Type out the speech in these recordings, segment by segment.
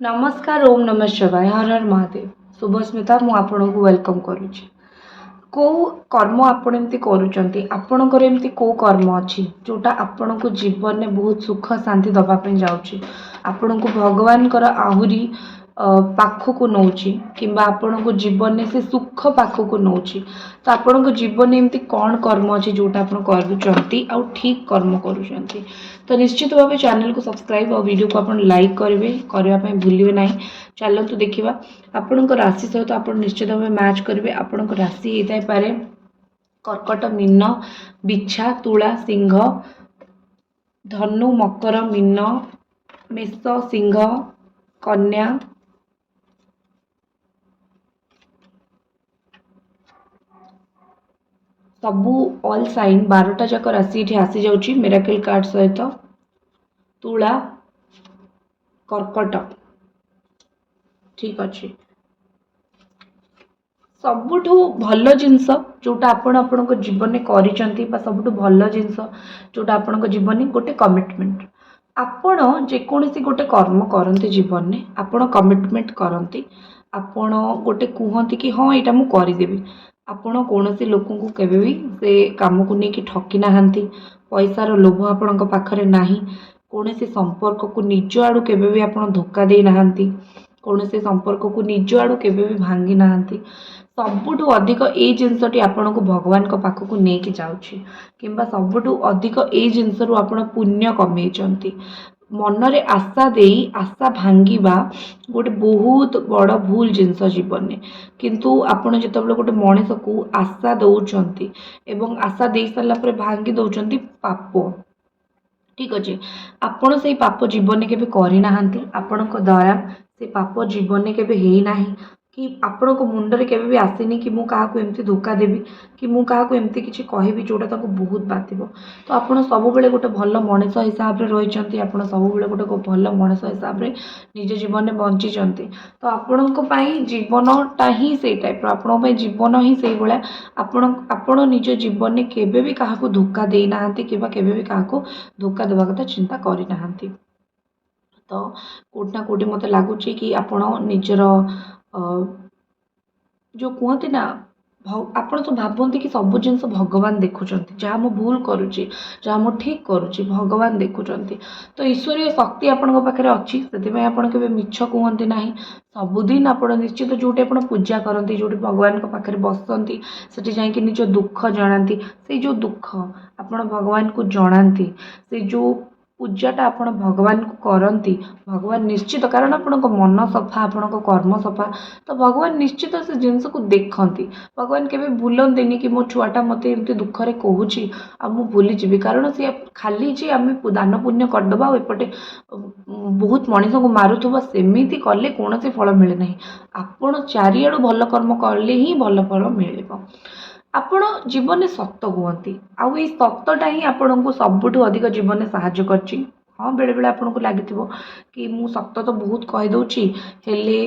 नमस्कार ओम नमः शिवाय हर हर महादेव शुभस्मिता मु आपन को वेलकम करुच्ची को कर्म आपण एमती करूचंती आपणकर एमती को कर्म अछि जोटा आपण को जीवन में बहुत सुख शांति दबा पे जाउची आपण को भगवान कर आहुरी पाखक नौची किंबा आपण को जीवन में से सुख पाखक नौची तो आपण को जीवन में एमती कौन कर्म अछि जोटा आपण करूचंती आ ठीक कर्म करूचंती तो निश्चित भाव चैनल को सब्सक्राइब और वीडियो को आपण लाइक करेंगे करने भूलिए ना। चलतु देखा आपण राशि सहित आप निश्चित भाव मैच करेंगे आपण राशि होता है पारे कर्कट मीन बिछा तुला सिंह धनु मकर मीन मेष सिंह कन्या सबू ऑल साइन 12टा जाक राशि ये आसी जाउची मिराकल कार्ड सहित तुला कर्कट ठीक अच्छे सबुठु भल जिनस जोटा आपण जीवन में करिसंती बा सबुठु भल जिनस जोटा आपण जीवन में गोटे कमिटमेंट आपण जेकोसी गोटे कर्म करते जीवन में आपण कमिटमेंट करती आपण गोटे कहती कि हाँ यहाँ मुझे करदेवी आपण कौन लोक को केवे भी से काम को लेकिन ठकी नहांती पैसार लोभ आपण पाखरे नाही कौन संपर्क को निज आड़ू केवे भी आपण धोखा दे नहांती कौन संपर्क को निज आड़ू केवे भी भांगी नहांती सबुठु अधिक ए जिनसटी आपण को भगवान को पाखक लेकिन जाउछि किंबा सबुठु अधिक ए जिनस रु आपण पुण्य कमेइचंती मनरे आशा देई आशा भांगिबा गोटे बहुत बड़ भूल जिनस जीवन में किंतु आपण जेतबेले गोटे मनीष को आशा दउचंती एवं आशा दे सारा पर भांगी दउचंती पाप ठीक अच्छे आपण से पाप जीवन में केबे करि नाहंती आपण द्वारा से पाप जीवन में केबे हेई नाही कि आपण को मुंडरे केबे भी आसेनी कि मु काहाको एमती धोखा देबी कि मु काहाको एमती किछि कहबी जोटा ताको बहुत बातिबो तो आपण सब बेले गोटे भल मनीष हिसाब रे रहिचंती आपण सब बेले गोटे भल मनीष हिसाब रे निज जीवन में बंचिचंती तो आपण को पई जीवनटा ही से टाइप आपण पई जीवन ही से भला आपण निज जीवन में केबे भी काहाको धोखा देई नाहंती किबा केबे भी काहाको धोखा देबा कथा चिंता करि नाहंती तो कोटना कोटी मते लागुची कि आपण निजर जो कहते ना आपण तो भावती कि सब जिन भगवान देखुं जहाँ मु भूल करुच्ची जहाँ मु ठीक करुच्ची भगवान देखुं तो ईश्वरीय शक्ति आपण पाखे अच्छी से आपण के मिछ कहते ना सबुदिन आप निश्चित जोटी आप पूजा करती जो भगवान पाखे बसती से जाकि निज दुख जनाती से जो दुख आप भगवान को जनाती से जो पूजाटा आपण भगवान को करती भगवान निश्चित कारण आपण मन सफा आपण कर्म सफा तो भगवान निश्चित से जिनस को देखती भगवान केवे भूलते कि मो छुआटा मत एमती दुखरे कहूँ आ मु भूली जी कारण सी खाली जे आम दान पुण्य करदे एपटे बहुत मनीष को मारुवा सेमती कले कौन फल मिले ना आपण चारिआडू भल कर्म कले ही भल फल मिल आपण जीवन में सत कहती आउ ये सतटा ही आपण को सबुठ अधिक जीवन में साहाय्य करची हाँ बेले बेले आपको लगी कि मु सत तो बहुत कहीदे हेले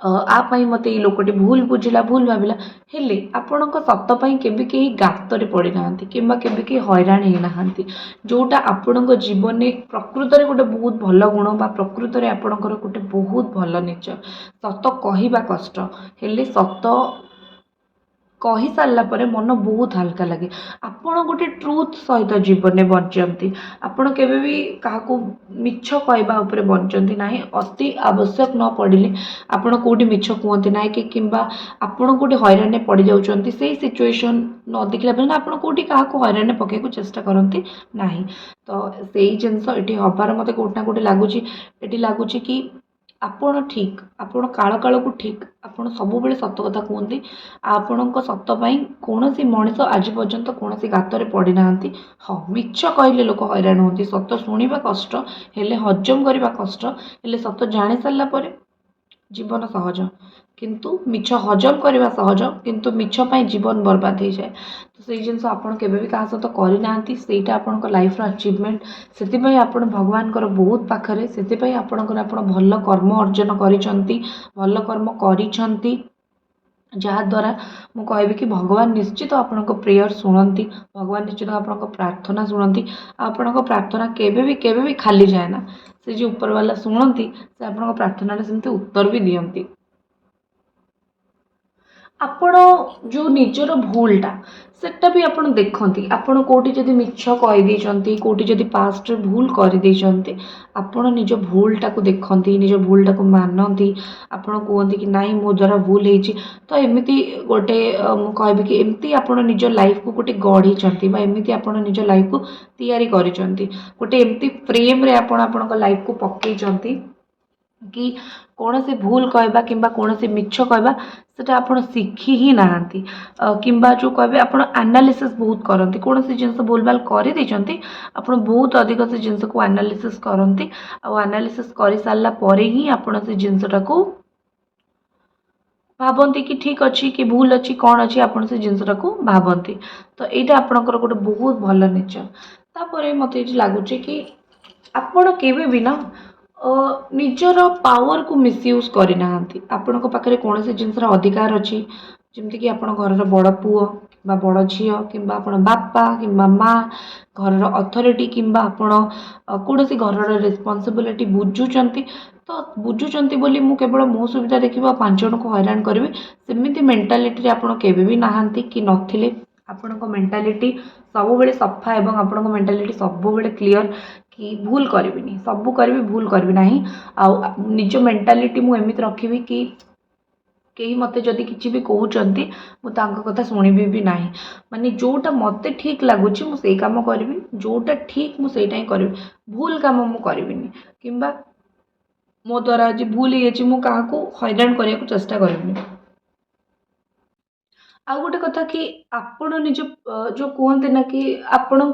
आपाई मत ये लोकटी भूल बुझला भूल भाविला हेले आपण सतपाई केबे कहीं गातरे पड़ी ना कि केबे हैरान हो ना जोटा आपण जीवन में प्रकृत में गोटे बहुत भल गुण बा प्रकृत में आपणकर गोटे बहुत भल नेचर सत कहवा कष्ट हेले सत कही सारा पर मन बहुत हल्का लगे आपण गोटे ट्रुथ सहित जीवन में बंचती आपण केबे भी काहाको मिछ कहवा उपरे बंचती ना अति आवश्यक न पड़े आपण कोठी मिछ कहते ना कि किंबा आपण कोठी हैरान पड़ जाउचंती से सिचुएशन न देखला बेले आपण कोठी काहाको हैरान पकेको चेष्टा करती ना तो सेही जिनस एठी हबार मते कोठना कोठी लागुची एठी लागुची कि आपण ठीक आपण काल काल को ठीक आपण सब बेले सत कथा कहते आपण सतपाई कौन मनीष आज पर्यंत कौन गातर पड़ी ना हाँ मिछ कहले लोक हैरान होती सत शुणा कष्ट हेले हजम करने कष्ट हेले सत जानी सारा पर जीवन सहज किंतु मिछ हजम करने सहज किंतु मिछ पाई जीवन बर्बाद हो जाए तो से जिन आपड़ के सहित करना आपण लाइफ अचीवमेंट से आपण भगवान बहुत पाखरे से आपणकर आप भल कर्म अर्जन करिसंती भल कर्म करिसंती जहाद्वारा मु कहबी कि भगवान निश्चित आपण प्रेयर शुणती भगवान निश्चित आपण प्रार्थना शुणती आपण प्रार्थना केबे भी खाली जाए ना से जो ऊपर वाला शुणती से आपन प्रार्थना सेमती उत्तर भी दियंती। ଆପଣ ଯେଉଁ ନିଜର ଭୁଲଟା ସେଟା ବି ଆପଣ ଦେଖନ୍ତି। ଆପଣ କେଉଁଠି ଯଦି ମିଛ କହିଦେଇଛନ୍ତି, କେଉଁଠି ଯଦି ପାଷ୍ଟରେ ଭୁଲ କରିଦେଇଛନ୍ତି, ଆପଣ ନିଜ ଭୁଲଟାକୁ ଦେଖନ୍ତି, ନିଜ ଭୁଲଟାକୁ ମାନନ୍ତି। ଆପଣ କୁହନ୍ତି କି ନାଇଁ ମୋ ଦ୍ୱାରା ଭୁଲ ହେଇଛି। ତ ଏମିତି ଗୋଟେ ମୁଁ କହିବି କି ଏମିତି ଆପଣ ନିଜ ଲାଇଫକୁ ଗୋଟେ ଗଢ଼ିଛନ୍ତି ବା ଏମିତି ଆପଣ ନିଜ ଲାଇଫକୁ ତିଆରି କରିଛନ୍ତି। ଗୋଟେ ଏମିତି ଫ୍ରେମ୍ରେ ଆପଣ ଆପଣଙ୍କ ଲାଇଫକୁ ପକେଇଛନ୍ତି कि कौन भूल कहवा कि कौन मिछ कहवा सेटा आप शिखी ही नहांती कि जो कहे आप एनालिसिस बहुत करती कौन सी जिनस भूल भाल कर बहुत अधिक से जिनस को एनालिसिस करती एनालिसिस कर सारा पर ही आप से जिनसटा को भावती कि ठीक अच्छी कि भूल अच्छी कौन अच्छी आप से जिनसटा को भावती। तो यहाँ आपंकर गोटे बहुत भल नेचर। तापर मत लगुच कि आपण केवे भी ना निजर पावर को मिसयूज करना आपण पाखे कौन से जिनसर अधिकार अच्छी जमती कि आप घर बड़ पुओ कि बड़ झी कि बापा कि माँ घर अथॉरिटी कि कौन सी घर रेस्पॉन्सिबिलिटी बुझुंट तो बुझुंट बोली मु केवल मो सुविधा देखा 5 जन को हैरान करी सेमती मेंटालिटी आपड़ केबे नहांती कि नथिले आपण मेंटालिटी सब बेले सफा एवं आपण मेंटालिटी सब बेले क्लीयर कि भूल करबिनी सब करी भूल करबी नहीं निज मेंटालिटी मु एमिति रखिबी कि कहीं मत जदि किसी भी कहते मुझे कथा शुणिबी भी ना माने जोटा मत ठीक लगुच मुझे कम करी जोटा ठीक मुझे करी भूल कम मु करबिनी किंबा मो द्वारा आज भूल ही मुझे हैरान करने को चेष्टा करबिनी। आ गोटे कथा कि आपण निज जो कहते ना कि आपण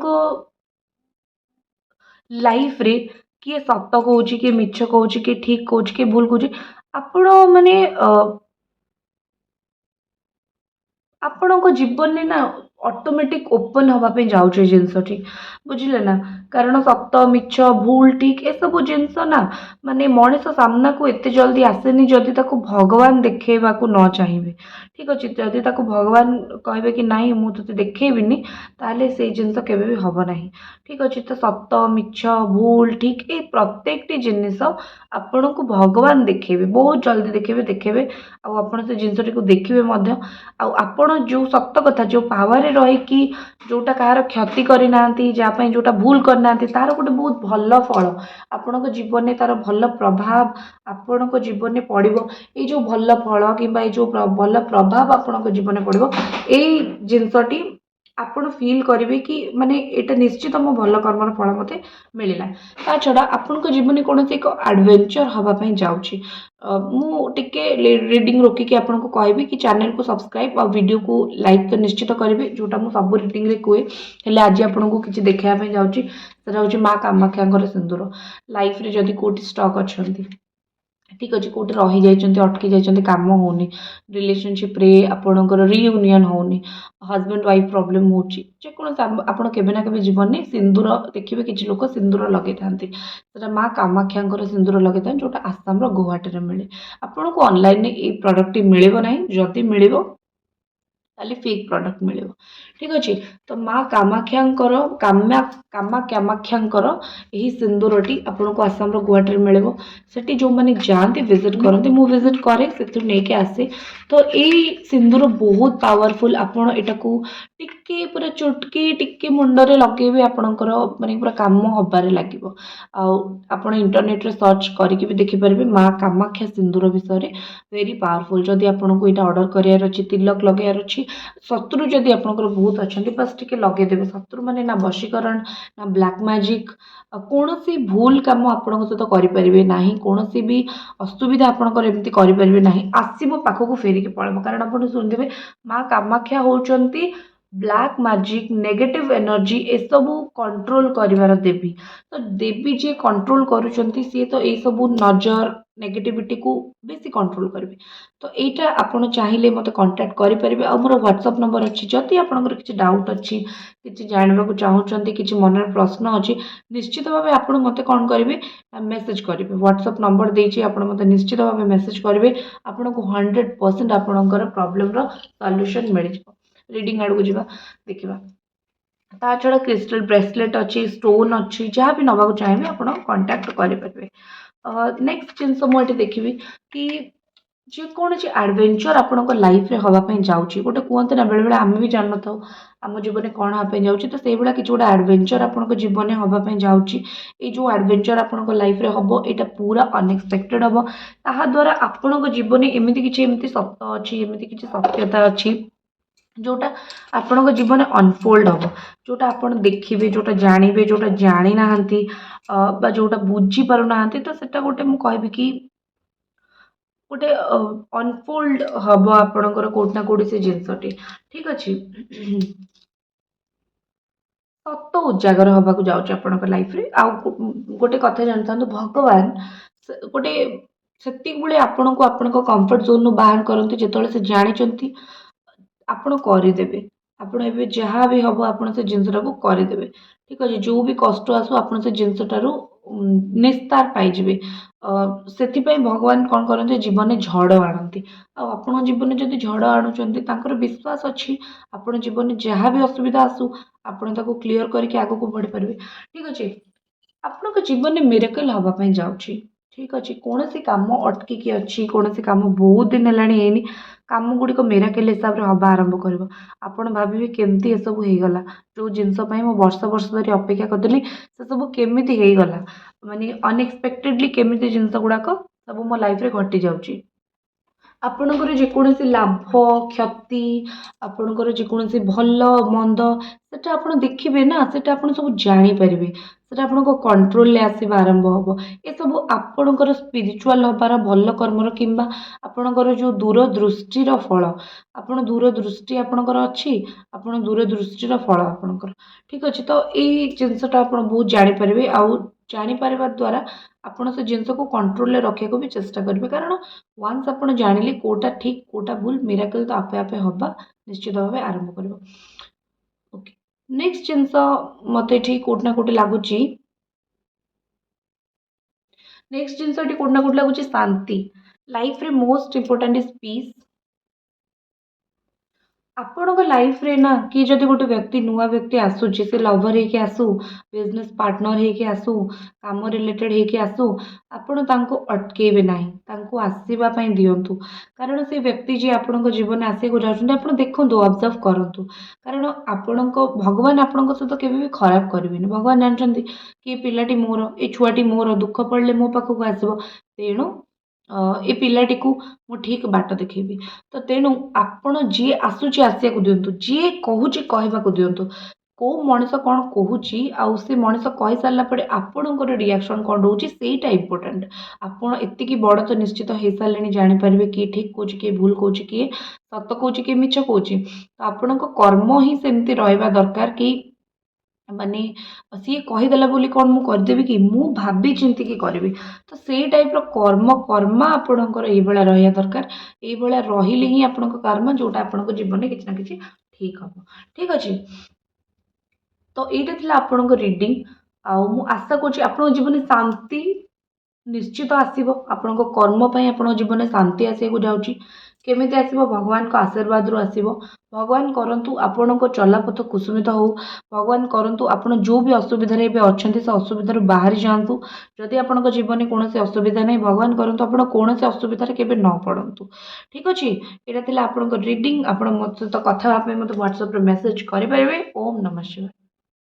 लाइफ रे किए सत कहूँ किए मिछ कहूँ किए ठीक कहूँ किए भूल कहूँ आपण माने आपण जीवन में ना ऑटोमेटिक ओपन हाँपाई जाऊे जिनसटी बुझे ना कारण सत मिछ भूल ठीक ए सब जिनस ना माने मनीष सामना को एत जल्दी आसेनी जदि ताको भगवान देखा न चाहिए ठीक अच्छे जदि ताको भगवान कहे कि नाई मुझे देखेबिनी ताले से जिनस केबे भी हम ना ठीक अच्छे। तो सत मिछ भूल ठीक ए प्रत्येक जिनिस आपण को भगवान देखेबे बहुत जल्दी देखेबे आपण से जिनसटी को देखिए आपण जो सत कथा जो पावर रही जोटा कहार क्षति करना जहाँपाई जोटा भूल करना तार गोटे बहुत भल फल आपण जीवन में तार भल प्रभाव आपण जीवन में पड़ो ये जो भल फल कि जो भल प्रभाव आपण जीवन में पड़ो यही जिनसटी आपण फील करेंगे कि माने एटा निश्चित मो भल कर्मर फल मते मिलला। ता छड़ा आपण जीवन में कौन एक एडवेंचर हवापाई जाऊँगी मु टिके रीडिंग रोकिकी आपको कहबी कि चैनल को सब्सक्राइब और वीडियो को लाइक तो निश्चित करेंगे जोटा मुझे सब रीडिंग रे कहे हेले आज आपको किसी देखापी जाऊँगी सेटा हूँ माँ कामाख्या सिंदूर लाइफ रे जदि कोटी स्टक अच्छा ठीक अच्छे कौटे रही जाइए अटकी जाइए कम होनी रिलेशनशिप रे आपणकर रियूनियन होनी हजबैंड वाइफ प्रॉब्लम होकौन आप ना के जीवन में सिंदूर देखिए किसी लोग सिंदूर लगे था माँ कामाख्या सिंदूर लगे था जोटा आसाम गुवाहाटी मिले आपन को ऑनलाइन ये प्रोडक्ट मिले ना जदि मिले ताली फेक प्रोडक्ट मिले ठीक अच्छे। तो माँ कामाख्यांकर कामाख्यांकर यही सिंदूरटी आपन को आसाम गुवाहाटी मिले सेठी जो मैंने जाती विजिट करते मुझे विजिट करे से नहीं आसे। तो यही सिंदूर बहुत पावरफुल आपड़ यहाँ टिके पूरा चुटकी टिके मुंडरे लगे आपणकर माने पूरा कम हबारे लगे आप इंटरनेट रे सर्च करके भी देखिपारे माँ कामाख्या सिंदूर विषय वेरी पावरफुल जदि आपको यहाँ ऑर्डर करार अच्छी तिलक लगार अच्छी शत्रु जदि आपंकर बहुत अच्छा बस टिके लगेदेवे शत्रु माने ना वशीकरण ना ब्लैक मैजिक कौन सी भूल कम आपण सहित करें ना कौन सी भी असुविधा आपंकर एमती करें ना आसब पाखक फेरिकी पड़े कारण आप शुणिथे माँ कामाख्या होती ब्लैक मैजिक नेगेटिव एनर्जी ए सब कंट्रोल करिवार देवी। तो देवी जी कंट्रोल करुँच सी तो ये सब नजर नेगेटिविटी को बेसी कंट्रोल करेंगे। तो यहाँ आपड़ चाहिए मत कांटेक्ट करेंगे आ मोर व्हाट्सएप नंबर अच्छी जदि आपंकर किसी डाउट अच्छी कि जानवा चाहूँगी कि मन प्रश्न अच्छी निश्चित भाव आप मत कौन करेंगे मेसेज करेंगे व्हाट्सएप नंबर देती आप मत निश्चित भाव मेसेज करेंगे आपन को 100% आपणकर प्रॉब्लम सॉल्यूशन मिल जाए। रीडिंग आड़ को जा देखा ତା ଛଡ଼ା କ୍ରିଷ୍ଟାଲ ବ୍ରେସଲେଟ୍ ଅଛି, ଷ୍ଟୋନ୍ ଅଛି, ଯାହା ବି ନେବାକୁ ଚାହିଁବେ ଆପଣ କଣ୍ଟାକ୍ଟ କରିପାରିବେ। ନେକ୍ସଟ ଜିନିଷ ମୁଁ ଏଠି ଦେଖିବି କି ଯେକୌଣସି ଆଡ଼ଭେଞ୍ଚର ଆପଣଙ୍କ ଲାଇଫରେ ହେବା ପାଇଁ ଯାଉଛି, ଗୋଟେ କୁହନ୍ତି ନା ବେଳେବେଳେ ଆମେ ବି ଜାଣିନଥାଉ ଆମ ଜୀବନରେ କ'ଣ ହେବା ପାଇଁ ଯାଉଛି, ତ ସେଇଭଳିଆ କିଛି ଗୋଟେ ଆଡ଼ଭେଞ୍ଚର ଆପଣଙ୍କ ଜୀବନରେ ହେବା ପାଇଁ ଯାଉଛି। ଏଇ ଯେଉଁ ଆଡ଼ଭେଞ୍ଚର ଆପଣଙ୍କ ଲାଇଫରେ ହେବ ଏଇଟା ପୁରା ଅନଏକ୍ସପେକ୍ଟେଡ଼ ହେବ। ତାହାଦ୍ୱାରା ଆପଣଙ୍କ ଜୀବନରେ ଏମିତି ସତ ଅଛି, ଏମିତି କିଛି ସତ୍ୟତା ଅଛି ଯୋଉଟା ଆପଣଙ୍କ ଜୀବନରେ ଅନଫୋଲ୍ଡ ହେବ, ଯୋଉଟା ଆପଣ ଦେଖିବେ, ଯୋଉଟା ଜାଣିବେ, ଯୋଉଟା ଜାଣିନାହାନ୍ତି ବା ଯୋଉଟା ବୁଝିପାରୁନାହାନ୍ତି, ତ ସେଟା ଗୋଟେ ମୁଁ କହିବି କି ଗୋଟେ ଅନଫୋଲ୍ଡ ହେବ ଆପଣଙ୍କର କୋଉଠି ନା କୋଉଠି ସେ ଜିନିଷଟି। ଠିକ୍ ଅଛି। ସତ ଉଜାଗର ହେବାକୁ ଯାଉଛି ଆପଣଙ୍କ ଲାଇଫରେ। ଆଉ ଗୋଟେ କଥା ଜାଣିଥାନ୍ତୁ, ଭଗବାନ ଗୋଟେ ସେତିକିବେଳେ ଆପଣଙ୍କୁ ଆପଣଙ୍କ କମ୍ଫର୍ଟ ଜୋନ୍ରୁ ବାହାର କରନ୍ତି ଯେତେବେଳେ ସେ ଜାଣିଛନ୍ତି ଆପଣ କରିଦେବେ। ଆପଣ ଏବେ ଯାହା ବି ହେବ ଆପଣ ସେ ଜିନିଷଟାକୁ କରିଦେବେ। ଠିକ୍ ଅଛି। ଯୋଉ ବି କଷ୍ଟ ଆସୁ ଆପଣ ସେ ଜିନିଷଟାରୁ ନିସ୍ତାର ପାଇଯିବେ। ସେଥିପାଇଁ ଭଗବାନ କ'ଣ କରନ୍ତି ଜୀବନରେ ଝଡ଼ ଆଣନ୍ତି। ଆଉ ଆପଣ ଜୀବନରେ ଯଦି ଝଡ଼ ଆଣୁଛନ୍ତି ତାଙ୍କର ବିଶ୍ୱାସ ଅଛି ଆପଣ ଜୀବନରେ ଯାହା ବି ଅସୁବିଧା ଆସୁ ଆପଣ ତାକୁ କ୍ଲିୟର କରିକି ଆଗକୁ ବଢ଼ିପାରିବେ। ଠିକ୍ ଅଛି। ଆପଣଙ୍କ ଜୀବନରେ ମିରାକଲ ହେବା ପାଇଁ ଯାଉଛି। ଠିକ୍ ଅଛି। କୌଣସି କାମ ଅଟକିକି ଅଛି, କୌଣସି କାମ ବହୁତ ଦିନ ହେଲାଣି ହେଇନି, କାମ ଗୁଡ଼ିକ ମିରାକଲ ହିସାବରେ ହେବା ଆରମ୍ଭ କରିବ। ଆପଣ ଭାବିବେ କେମିତି ଏସବୁ ହେଇଗଲା? ଯୋଉ ଜିନିଷ ପାଇଁ ମୁଁ ବର୍ଷ ବର୍ଷ ଧରି ଅପେକ୍ଷା କରିଥିଲି ସେସବୁ କେମିତି ହେଇଗଲା? ମାନେ ଅନଏକ୍ସପେକ୍ଟେଡଲି କେମିତି ଜିନିଷ ଗୁଡ଼ାକ ସବୁ ମୋ ଲାଇଫରେ ଘଟି ଯାଉଛି। ଆପଣଙ୍କର ଯେକୌଣସି ଲାଭ, କ୍ଷତି, ଆପଣଙ୍କର ଯେକୌଣସି ଭଲ ମନ୍ଦ ସେଟା ଆପଣ ଦେଖିବେ ନା, ସେଟା ଆପଣ ସବୁ ଜାଣିପାରିବେ। ସେଟା ଆପଣଙ୍କ କଣ୍ଟ୍ରୋଲରେ ଆସିବା ଆରମ୍ଭ ହବ। ଏସବୁ ଆପଣଙ୍କର ସ୍ପିରିଚୁଆଲ ହବାର, ଭଲ କର୍ମର କିମ୍ବା ଆପଣଙ୍କର ଯୋଉ ଦୂରଦୃଷ୍ଟିର ଫଳ। ଆପଣ ଦୂରଦୃଷ୍ଟି ଆପଣଙ୍କର ଅଛି, ଆପଣ ଦୂରଦୃଷ୍ଟିର ଫଳ ଆପଣଙ୍କର। ଠିକ୍ ଅଛି। ତ ଏଇ ଜିନିଷଟା ଆପଣ ବହୁତ ଜାଣିପାରିବେ। ଆଉ ଜାଣିପାରିବା ଦ୍ୱାରା ଆପଣ ସେ ଜିନିଷକୁ କଣ୍ଟ୍ରୋଲରେ ରଖିବାକୁ ବି ଚେଷ୍ଟା କରିବେ। କାରଣ ୱାନ୍ସ ଆପଣ ଜାଣିଲେ କୋଉଟା ଠିକ୍ କୋଉଟା ଭୁଲ, ମିରାକଲ ତ ଆପେ ଆପେ ହବା ନିଶ୍ଚିତ ଭାବେ ଆରମ୍ଭ କରିବ। ଓକେ। ନେକ୍ସଟ ଜିନିଷ ମତେ ଏଠି କୋଉଠି ନା କୋଉଠି ଲାଗୁଛି, ନେକ୍ସଟ ଜିନିଷ ଏଠି କୋଉଠି ନା କୋଉଠି ଲାଗୁଛି ଶାନ୍ତି। ଲାଇଫରେ ମୋଷ୍ଟ ଇମ୍ପୋର୍ଟାଣ୍ଟ ଇଜ ପିସ୍। ଆପଣଙ୍କ ଲାଇଫରେ ନା କିଏ ଯଦି ଗୋଟେ ବ୍ୟକ୍ତି ନୂଆ ବ୍ୟକ୍ତି ଆସୁଛି, ସେ ଲଭର ହେଇକି ଆସୁ, ବିଜନେସ୍ ପାର୍ଟନର ହେଇକି ଆସୁ, କାମ ରିଲେଟେଡ୍ ହେଇକି ଆସୁ, ଆପଣ ତାଙ୍କୁ ଅଟକେଇବେ ନାହିଁ, ତାଙ୍କୁ ଆସିବା ପାଇଁ ଦିଅନ୍ତୁ। କାରଣ ସେ ବ୍ୟକ୍ତି ଯିଏ ଆପଣଙ୍କ ଜୀବନରେ ଆସିବାକୁ ଯାଉଛନ୍ତି ଆପଣ ଦେଖନ୍ତୁ, ଅବଜର୍ଭ କରନ୍ତୁ। କାରଣ ଭଗବାନ ଆପଣଙ୍କ ସହିତ କେବେ ବି ଖରାପ କରିବେନି। ଭଗବାନ ଜାଣିଛନ୍ତି କି ଏ ପିଲାଟି ମୋର, ଏ ଛୁଆଟି ମୋର, ଦୁଃଖ ପଡ଼ିଲେ ମୋ ପାଖକୁ ଆସିବ। ତେଣୁ ଏ ପିଲାଟିକୁ ମୁଁ ଠିକ୍ ବାଟ ଦେଖେଇବି। ତ ତେଣୁ ଆପଣ ଯିଏ ଆସୁଛି ଆସିବାକୁ ଦିଅନ୍ତୁ, ଯିଏ କହୁଛି କହିବାକୁ ଦିଅନ୍ତୁ। କୋଉ ମଣିଷ କ'ଣ କହୁଛି ଆଉ ସେ ମଣିଷ କହିସାରିଲା ପରେ ଆପଣଙ୍କର ରିଆକ୍ସନ୍ କ'ଣ ରହୁଛି ସେଇଟା ଇମ୍ପୋର୍ଟାଣ୍ଟ। ଆପଣ ଏତିକି ବଡ଼ ତ ନିଶ୍ଚିତ ହେଇସାରିଲେଣି, ଜାଣିପାରିବେ କିଏ ଠିକ୍ କହୁଛି, କିଏ ଭୁଲ କହୁଛି, କିଏ ସତ କହୁଛି, କିଏ ମିଛ କହୁଛି। ତ ଆପଣଙ୍କ କର୍ମ ହିଁ ସେମିତି ରହିବା ଦରକାର କି ମାନେ ସିଏ କହିଦେଲା ବୋଲି କ'ଣ ମୁଁ କରିଦେବି କି? ମୁଁ ଭାବି ଚିନ୍ତିକି କରିବି। ତ ସେଇ ଟାଇପ୍‌ର କର୍ମା ଆପଣଙ୍କର ଏଇଭଳିଆ ରହିବା ଦରକାର। ଏଇଭଳିଆ ରହିଲେ ହିଁ ଆପଣଙ୍କ କର୍ମ ଯୋଉଟା ଆପଣଙ୍କ ଜୀବନରେ କିଛି ନା କିଛି ଠିକ୍ ହବ। ଠିକ୍ ଅଛି? ତ ଏଇଟା ଥିଲା ଆପଣଙ୍କ ରିଡ଼ିଂ। ଆଉ ମୁଁ ଆଶା କରୁଛି ଆପଣଙ୍କ ଜୀବନରେ ଶାନ୍ତି ନିଶ୍ଚିତ ଆସିବ। ଆପଣଙ୍କ କର୍ମ ପାଇଁ ଆପଣଙ୍କ ଜୀବନରେ ଶାନ୍ତି ଆସିବାକୁ ଯାଉଛି। କେମିତି ଆସିବ? ଭଗବାନଙ୍କ ଆଶୀର୍ବାଦରୁ ଆସିବ। ଭଗବାନ କରନ୍ତୁ ଆପଣଙ୍କ ଚଲାପଥ କୁସୁମିତ ହଉ। ଭଗବାନ କରନ୍ତୁ ଆପଣ ଯୋଉ ବି ଅସୁବିଧାରେ ଏବେ ଅଛନ୍ତି ସେ ଅସୁବିଧାରୁ ବାହାରି ଯାଆନ୍ତୁ। ଯଦି ଆପଣଙ୍କ ଜୀବନରେ କୌଣସି ଅସୁବିଧା ନାହିଁ, ଭଗବାନ କରନ୍ତୁ ଆପଣ କୌଣସି ଅସୁବିଧାରେ କେବେ ନ ପଡ଼ନ୍ତୁ। ଠିକ୍ ଅଛି? ଏଇଟା ଥିଲା ଆପଣଙ୍କ ରିଡ଼ିଂ। ଆପଣ ମୋ ସହିତ କଥା ହେବା ପାଇଁ ମୋତେ ହ୍ୱାଟ୍ସଆପ୍‌ରେ ମେସେଜ୍ କରିପାରିବେ। ଓମ୍ ନମଃ ଶିବାୟ।